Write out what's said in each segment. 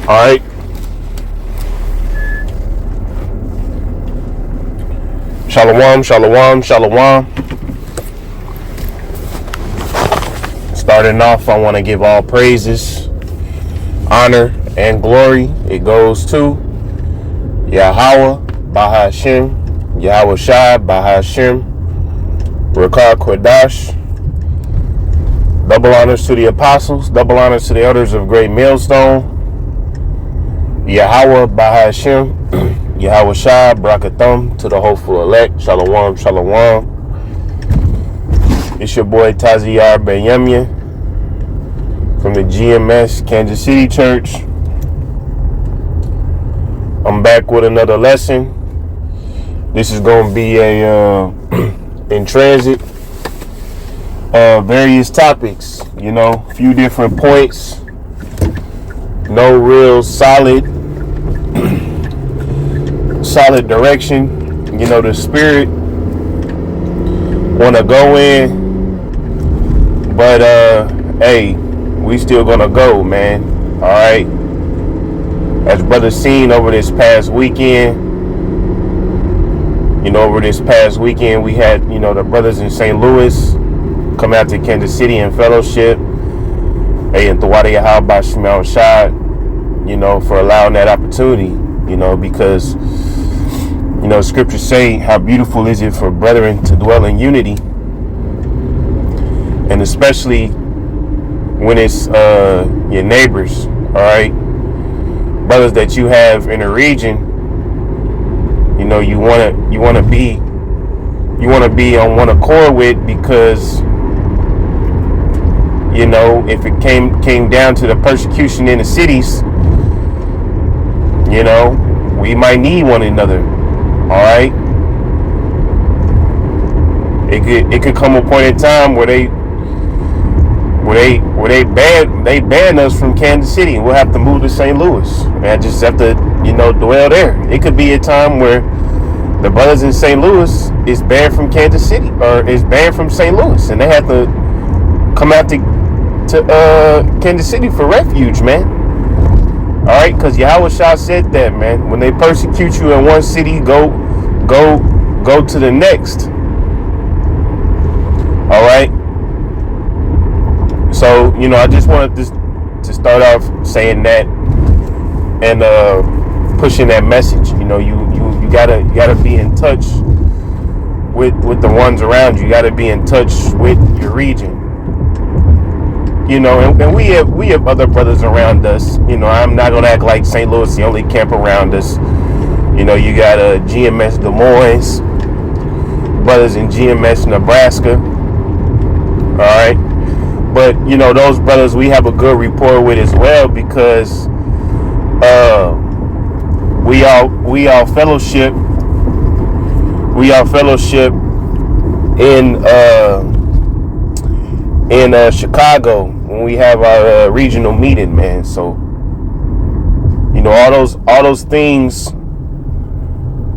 All right. Shalom, shalom, shalom. Starting off, I want to give all praises, honor, and glory. It goes to YAHAWAH, bahasham, YAHAWASHI, bahasham, Rakah Kodash. Double honors to the apostles, double honors to the elders of Great Millstone. YAHAWAH, bahasham, YAHAWASHI, Brakathum, to the hopeful elect. Shalom, shalom. It's your boy Taziyar Benyamia from the GMS Kansas City Church. I'm back with another lesson. This is going to be a in transit. Various topics, a few different points. No real solid direction. The spirit want to go in, but hey, we still gonna go, man. All right. As brother seen over this past weekend, we had the brothers in St. Louis come out to Kansas City in fellowship. Hey, and YAHAWASHI, for allowing that opportunity, because scriptures say, how beautiful is it for brethren to dwell in unity, and especially when it's your neighbors, all right, brothers that you have in a region. You want to be on one accord with, because if it came down to the persecution in the cities, we might need one another. All right. It could come a point in time where they ban us from Kansas City, and we'll have to move to St. Louis, and I just have to dwell there. It could be a time where the brothers in St. Louis is banned from Kansas City, or is banned from St. Louis, and they have to come out to Kansas City for refuge, man. All right, because YAHAWASHI said that, man. When they persecute you in one city, go to the next. All right. So I just wanted to start off saying that, and pushing that message. You gotta be in touch with the ones around you. You gotta be in touch with your region. And we have other brothers around us. I'm not gonna act like St. Louis is the only camp around us. You got GMS Des Moines, brothers in GMS Nebraska. All right, but those brothers we have a good rapport with as well, because we all fellowship. We all fellowship in Chicago when we have our regional meeting, man. So all those things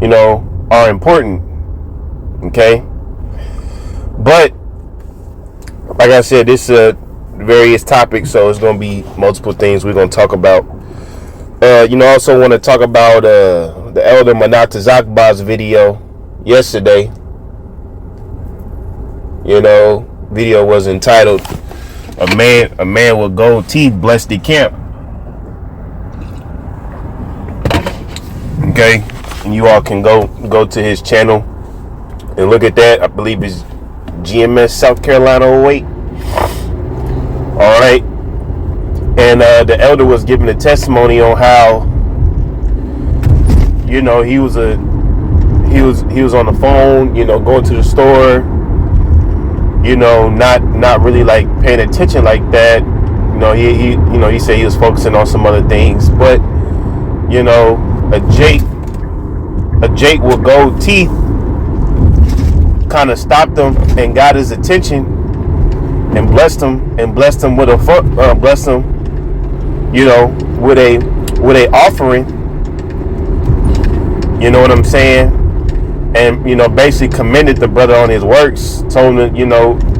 are important, okay? But like I said, this various topics, so it's gonna be multiple things we're gonna talk about. Also want to talk about the elder Manatazakba's video yesterday. Video was entitled "A Man with Gold Teeth Blessed the Camp." Okay, and you all can go to his channel and look at that. I believe it's GMS South Carolina 08. All right, and the elder was giving a testimony on how he was on the phone, going to the store, not really like paying attention like that. He said he was focusing on some other things, but a Jake with gold teeth kind of stopped him and got his attention and blessed him with with a offering. You know what I'm saying? And basically commended the brother on his works. Told him that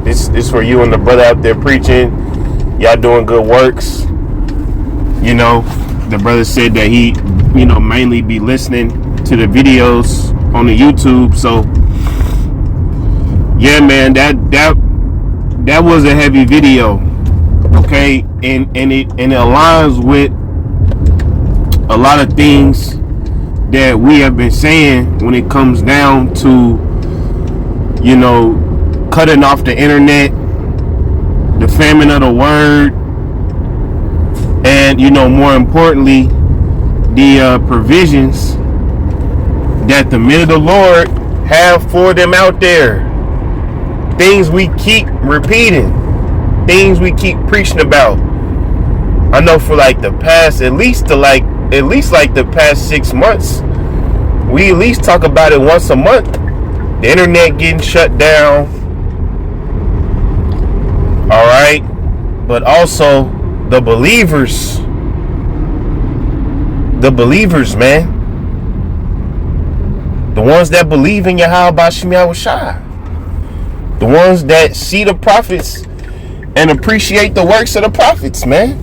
this for you and the brother out there preaching. Y'all doing good works. The brother said that he, mainly be listening to the videos on the YouTube. So yeah, man, that was a heavy video. Okay, and it aligns with a lot of things that we have been saying when it comes down to, cutting off the internet, the famine of the word, and more importantly, the provisions that the men of the Lord have for them out there. Things we keep repeating, things we keep preaching about. I know for like the past, at least the past 6 months, we at least talk about it once a month. The internet getting shut down, all right, but also the believers, man, the ones that believe in YAHAWASHI, the ones that see the prophets and appreciate the works of the prophets, man.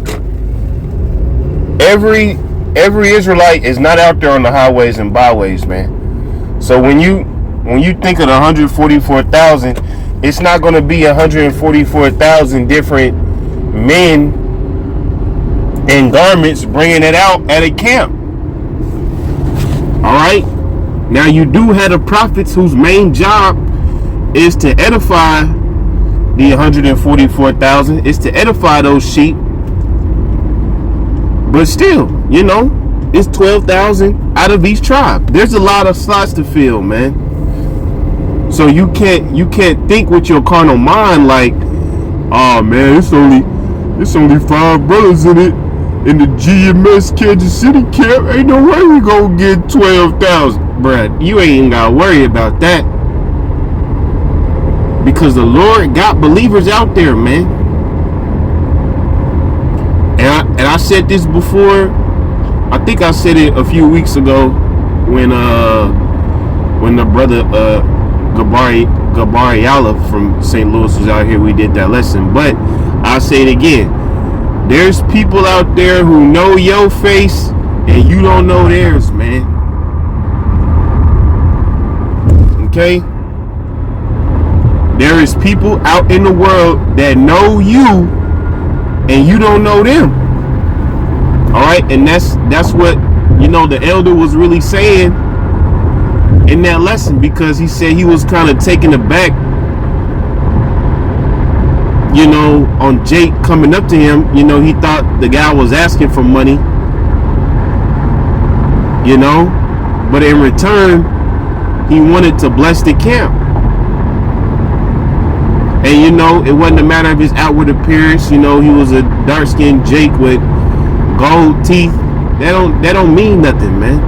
Every Israelite is not out there on the highways and byways, man. So when you think of the 144,000, it's not going to be 144,000 different men in garments bringing it out at a camp. All right. Now you do have the prophets whose main job is to edify the 144,000, is to edify those sheep. But still, it's 12,000 out of each tribe. There's a lot of slots to fill, man. So you can't think with your carnal mind like, oh man, it's only 5 brothers in it in the GMS Kansas City camp. Ain't no way we gonna get 12,000, bruh. You ain't gotta worry about that, because the Lord got believers out there, man. And I said this before. I think I said it a few weeks ago when the brother Gabariala from St. Louis was out here. We did that lesson, but I'll say it again. There's people out there who know your face and you don't know theirs, man. Okay? There is people out in the world that know you and you don't know them. All right, and that's what the elder was really saying in that lesson, because he said he was kind of taken aback, on Jake coming up to him. He thought the guy was asking for money, but in return he wanted to bless the camp. And it wasn't a matter of his outward appearance. He was a dark-skinned Jake with gold teeth. That don't mean nothing, man.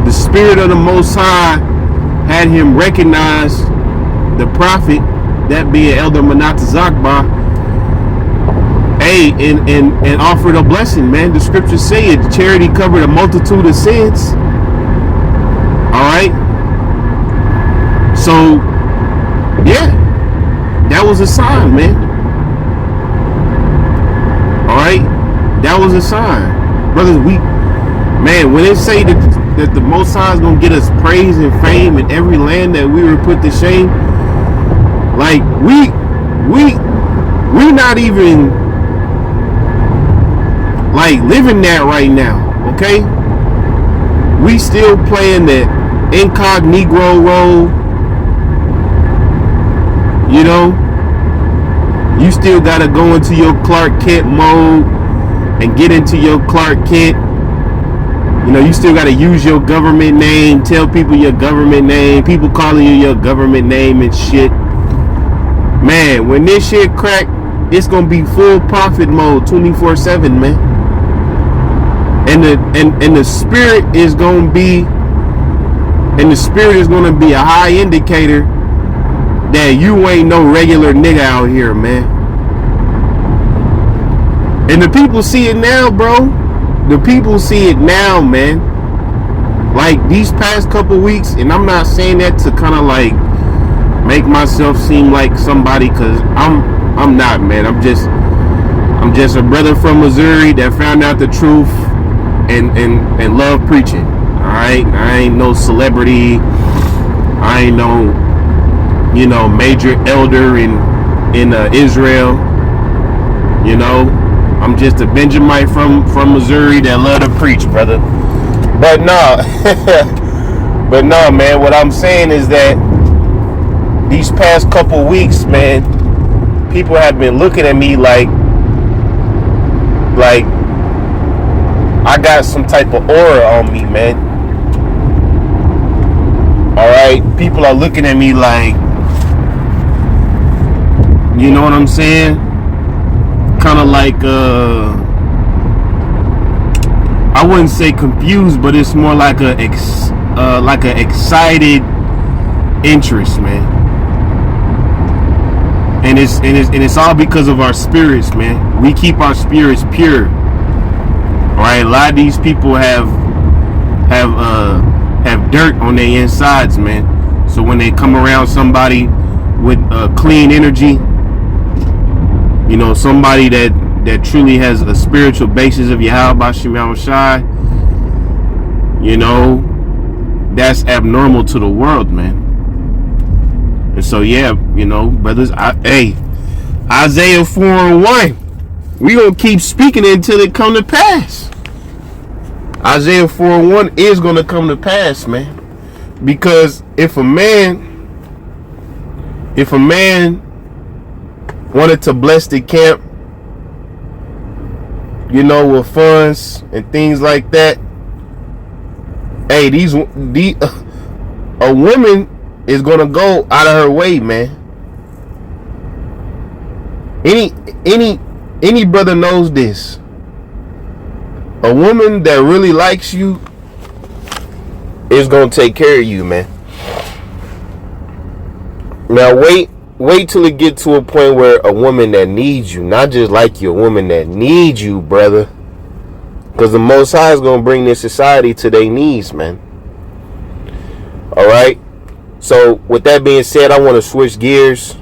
The Spirit of the Most High had him recognize the prophet, that being Elder Manatazakba, and offered a blessing, man. The scriptures say it. Charity covered a multitude of sins. All right. So yeah, that was a sign, man. All right, that was a sign, brothers. When they say that the Most High is gonna get us praise and fame in every land that we were put to shame, like we not even like living that right now. Okay, we still playing the incognito role. You still gotta go into your Clark Kent mode and get into your Clark Kent. You still gotta use your government name, tell people your government name, people calling you your government name and shit. Man, when this shit crack, it's gonna be full profit mode 24/7, man. And the spirit is gonna be a high indicator that you ain't no regular nigga out here, man. And the people see it now, bro. The people see it now, man. Like these past couple weeks, and I'm not saying that to kind of like make myself seem like somebody, cause I'm not, man. I'm just a brother from Missouri that found out the truth and love preaching. Alright? I ain't no celebrity. I ain't no, major elder in Israel. I'm just a Benjamite from Missouri that love to preach, brother. But no, man. What I'm saying is that these past couple weeks, man, people have been looking at me like I got some type of aura on me, man. All right, people are looking at me like, you know what I'm saying? Kind of like, I wouldn't say confused, but it's more like a excited interest, man. And it's all because of our spirits, man. We keep our spirits pure. All right, a lot of these people have dirt on their insides, man. So when they come around somebody with clean energy, somebody that truly has a spiritual basis of YAHAWASHI, that's abnormal to the world, man. And so, yeah, brothers, Isaiah 4:1, we gonna keep speaking it until it come to pass. Isaiah 4:1 is gonna come to pass, man. Because if a man wanted to bless the camp, with funds and things like that, hey, a woman is gonna go out of her way, man. Any brother knows this. A woman that really likes you is gonna take care of you, man. Now wait till it get to a point where a woman that needs you, not just like you, a woman that needs you, brother. Because the Most High is gonna bring this society to their knees, man. All right. So with that being said, I want to switch gears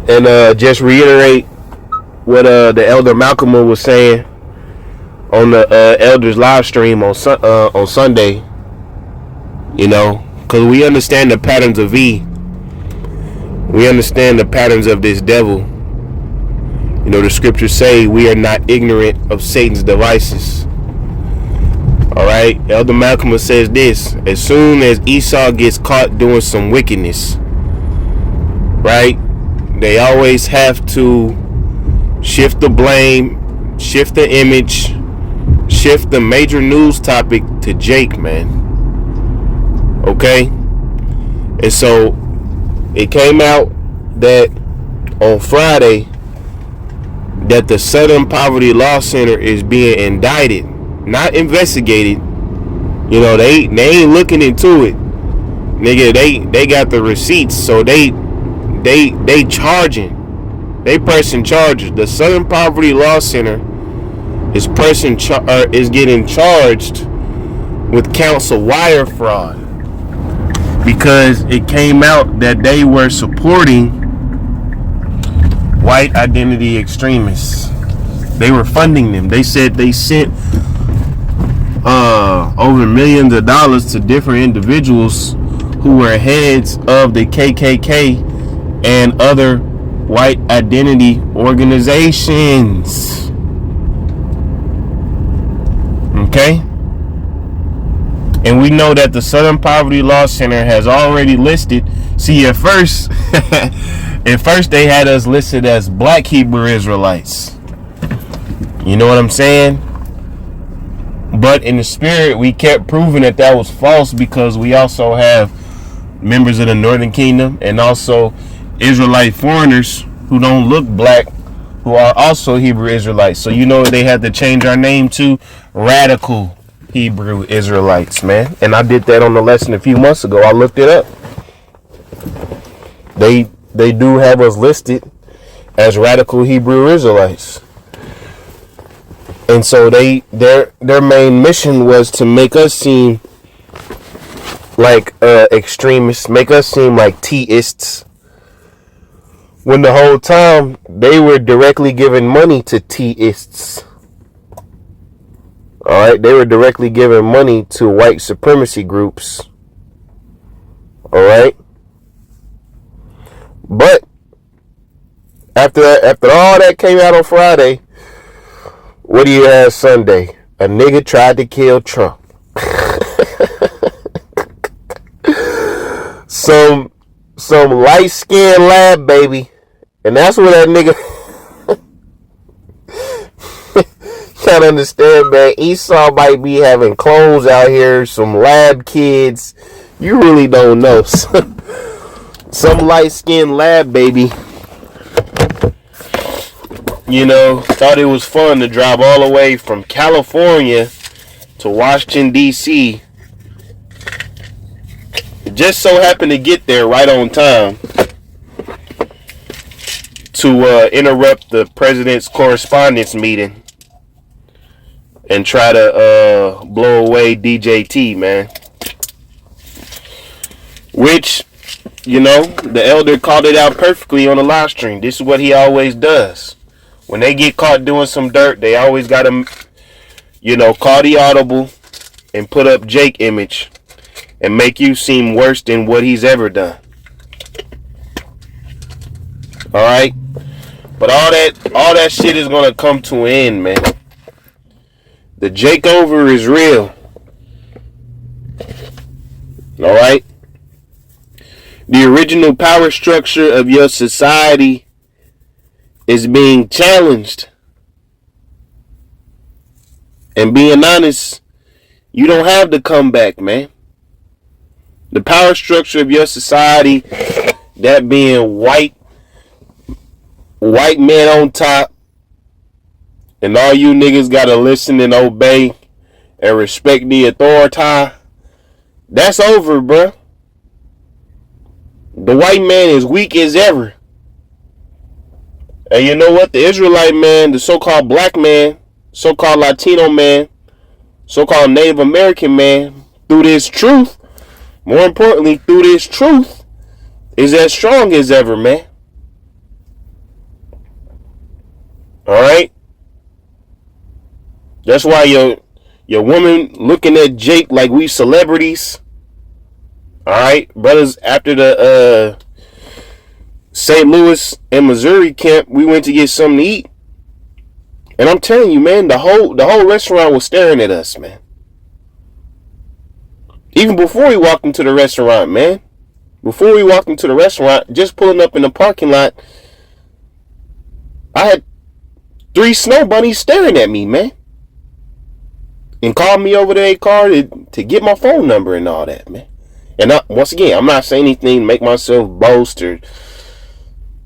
and just reiterate what the Elder Malcolm was saying on the Elders live stream on Sunday. Because we understand the patterns of E. We understand the patterns of this devil. The scriptures say we are not ignorant of Satan's devices. All right, Elder Malcolm says this: as soon as Esau gets caught doing some wickedness, right, they always have to shift the blame, shift the image, shift the major news topic to Jake, man. Okay? And so it came out that on Friday that the Southern Poverty Law Center is being indicted, not investigated. They ain't looking into it. Nigga, they got the receipts, so they charging. They pressing charges. The Southern Poverty Law Center is getting charged with counts of wire fraud because it came out that they were supporting white identity extremists. They were funding them. They said they sent over millions of dollars to different individuals who were heads of the KKK and other white identity organizations. Okay? And we know that the Southern Poverty Law Center has already listed. See, at first they had us listed as black Hebrew Israelites. You know what I'm saying? But in the spirit, we kept proving that was false, because we also have members of the Northern Kingdom and also Israelite foreigners who don't look black, who are also Hebrew Israelites. So they had to change our name to Radical Hebrew Israelites, man. And I did that on the lesson a few months ago. I looked it up. They do have us listed as Radical Hebrew Israelites. And so their main mission was to make us seem like extremists, make us seem like theists, When the whole time they were directly giving money to T-ists. All right, they were directly giving money to white supremacy groups. All right, but after all that came out on Friday, what do you have Sunday? A nigga tried to kill Trump. some light-skinned lab baby, and that's what that nigga. Can't understand, man. Esau might be having clones out here, some lab kids. You really don't know. Some light-skinned lab baby, you know, thought it was fun to drive all the way from California to Washington, D.C. Just so happened to get there right on time to interrupt the president's correspondence meeting and try to blow away DJT, man. Which, you know, the elder called it out perfectly on the live stream. This is what he always does. When they get caught doing some dirt, they always got to, you know, call the audible and put up Jake image and make you seem worse than what he's ever done. All right? But all that shit is going to come to an end, man. The Jake over is real. All right? The original power structure of your society is being challenged. And being honest, you don't have to come back, man. The power structure of your society, that being white man on top, and all you niggas gotta listen and obey and respect the authority, that's over, bruh. The white man is weak as ever. And you know what? The Israelite man, the so-called black man, so-called Latino man, so-called Native American man, through this truth, more importantly, through this truth, is as strong as ever, man. Alright? That's why your woman looking at Jake like we celebrities. Alright? Brothers, after the St. Louis and Missouri camp, we went to get something to eat. And I'm telling you, man, the whole restaurant was staring at us, man. Even before we walked into the restaurant, man. Before we walked into the restaurant, just pulling up in the parking lot, I had 3 snow bunnies staring at me, man. And called me over to their car to get my phone number and all that, man. And once again, I'm not saying anything to make myself boast or,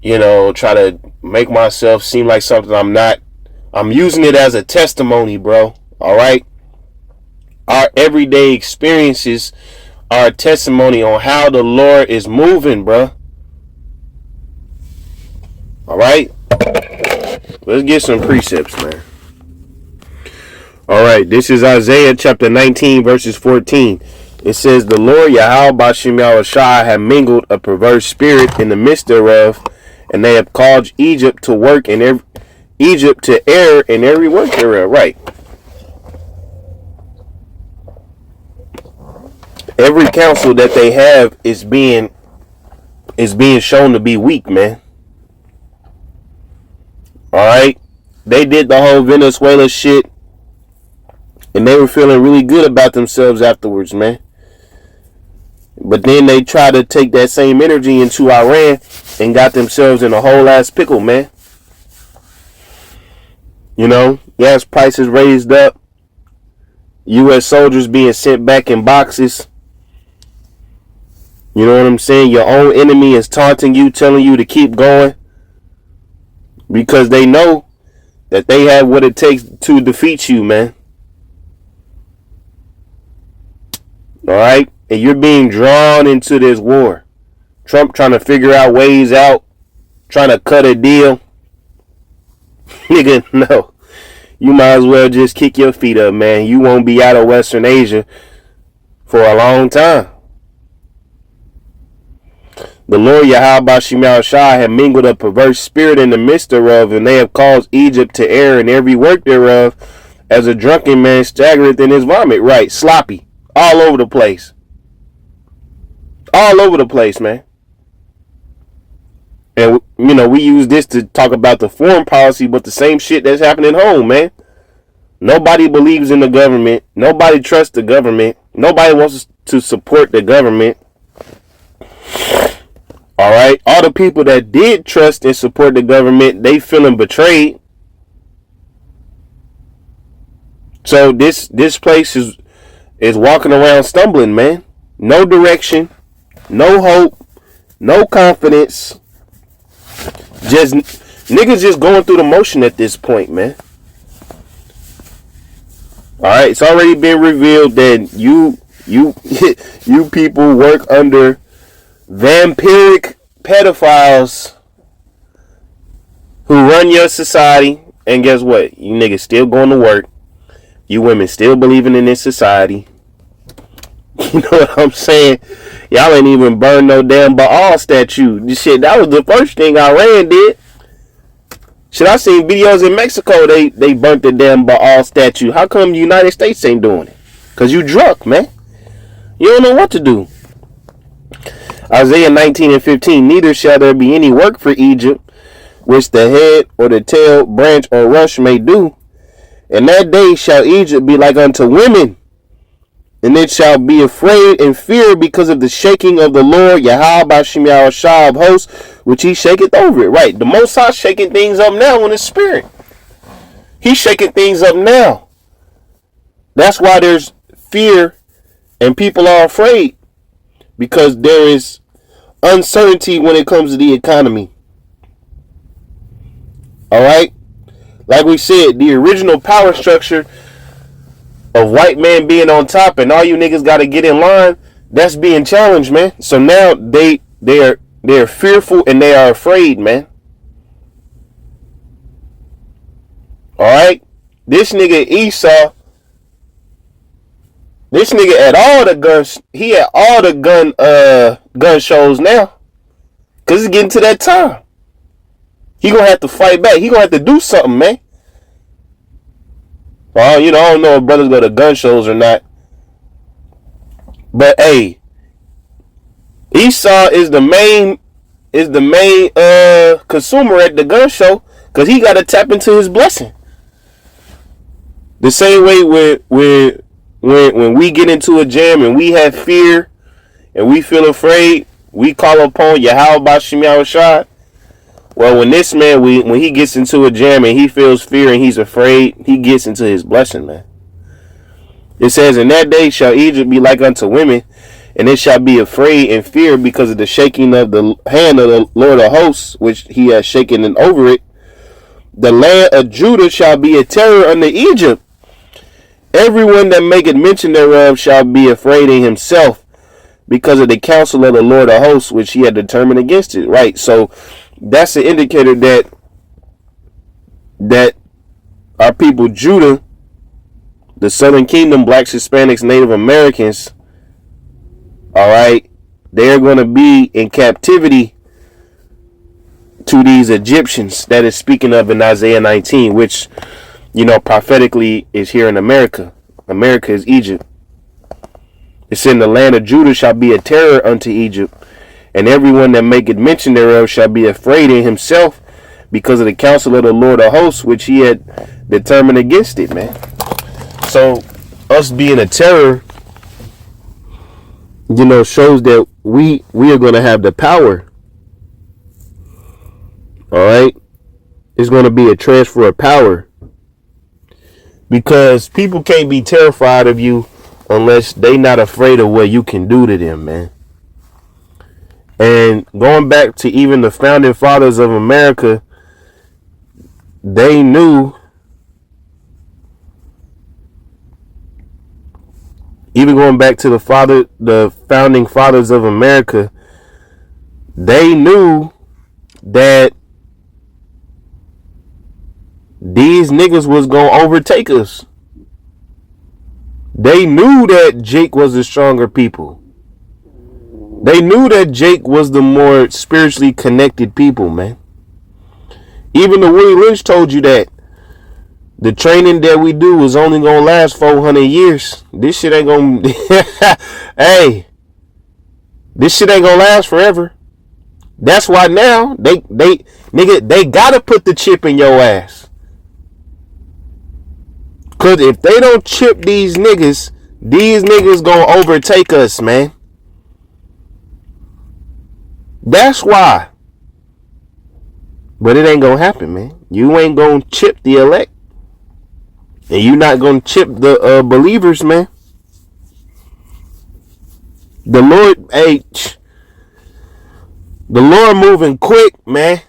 you know, try to make myself seem like something I'm not. I'm using it as a testimony, bro. All right? Our everyday experiences are a testimony on how the Lord is moving, bro. All right? Let's get some precepts, man. All right, this is Isaiah chapter 19, verses 14. It says, the Lord YAHAWASHI have mingled a perverse spirit in the midst thereof, and they have caused Egypt to work in Egypt to err in every work thereof. Right. Every counsel that they have is being shown to be weak, man. All right. They did the whole Venezuela shit, and they were feeling really good about themselves afterwards, man. But then they tried to take that same energy into Iran and got themselves in a whole ass pickle, man. You know, gas prices raised up. U.S. soldiers being sent back in boxes. You know what I'm saying? Your own enemy is taunting you, telling you to keep going. Because they know that they have what it takes to defeat you, man. Alright? And you're being drawn into this war. Trump trying to figure out ways out. Trying to cut a deal. Nigga, no. You might as well just kick your feet up, man. You won't be out of Western Asia for a long time. The Lord YAHAWASHI had mingled a perverse spirit in the midst thereof, and they have caused Egypt to err in every work thereof, as a drunken man staggereth in his vomit. Right, sloppy, all over the place. All over the place, man. And, we use this to talk about the foreign policy, but the same shit that's happening home, man. Nobody believes in the government. Nobody trusts the government. Nobody wants to support the government. All right. All the people that did trust and support the government, they feeling betrayed. So this place is walking around stumbling, man. No direction, no hope, no confidence. Just niggas just going through the motion at this point, man. All right, it's already been revealed that you people work under vampiric pedophiles who run your society, and guess what? You niggas still going to work. You women still believing in this society. You know what I'm saying? Y'all ain't even burned no damn Baal statue. This shit, that was the first thing Iran did. Shit, I seen videos in Mexico, they burnt the damn Baal statue. How come the United States ain't doing it? Because you drunk, man. You don't know what to do. Isaiah 19:15, neither shall there be any work for Egypt, which the head or the tail, branch or rush may do. And that day shall Egypt be like unto women, and it shall be afraid and fear because of the shaking of the Lord, YAHAWASHI of hosts, which he shaketh over it. Right, the Most High shaking things up now in his spirit. He's shaking things up now. That's why there's fear and people are afraid, because there is uncertainty when it comes to the economy. All right, like we said, the original power structure of white man being on top and all you niggas got to get in line, that's being challenged, man. So now they're fearful and they are afraid, man. All right, this nigga Esau, this nigga at all the guns, he at all the gun shows now, cause it's getting to that time. He gonna have to fight back. He gonna have to do something, man. Well, I don't know if brothers go to gun shows or not. But hey, Esau is the main consumer at the gun show, because he got to tap into his blessing. The same way when we get into a jam and we have fear and we feel afraid, we call upon YAHAWASHI. Well, when this man, when he gets into a jam and he feels fear and he's afraid, he gets into his blessing, man. It says, in that day shall Egypt be like unto women, and it shall be afraid and fear because of the shaking of the hand of the Lord of hosts, which he has shaken and over it. The land of Judah shall be a terror unto Egypt. Everyone that maketh mention thereof shall be afraid in himself because of the counsel of the Lord of hosts, which he had determined against it. Right, so that's an indicator that our people, Judah, the Southern Kingdom, blacks, Hispanics, Native Americans, all right, they're going to be in captivity to these Egyptians that is speaking of in Isaiah 19, which, prophetically is here in America. America is Egypt. It's in the land of Judah shall be a terror unto Egypt. And everyone that maketh mention thereof shall be afraid in himself because of the counsel of the Lord of hosts, which he had determined against it, man. So us being a terror, shows that we are going to have the power. All right. It's going to be a transfer of power, because people can't be terrified of you unless they not afraid of what you can do to them, man. And going back to even the founding fathers of America, they knew, even going back to the founding fathers of America, they knew that these niggas was gonna overtake us. They knew that Jake was the stronger people. They knew that Jake was the more spiritually connected people, man. Even the Willie Lynch told you that the training that we do is only gonna last 400 years. This shit ain't gonna hey, this shit ain't gonna last forever. That's why now they gotta put the chip in your ass. Cause if they don't chip these niggas gonna overtake us, man. That's why. But it ain't gonna happen, man. You ain't gonna chip the elect. And you not gonna chip the believers, man. The Lord, the Lord moving quick, man.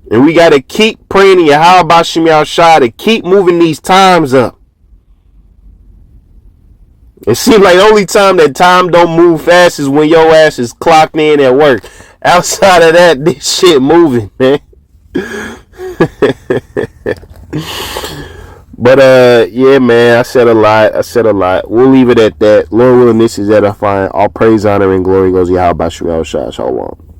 And we gotta keep praying to YAHAWASHI to keep moving these times up. It seems like the only time that time don't move fast is when your ass is clocked in at work. Outside of that, this shit moving, man. But yeah, man, I said a lot. We'll leave it at that. Lord willing, this is edifying. All praise, honor, and glory goes YAHAWASHI. Shalom.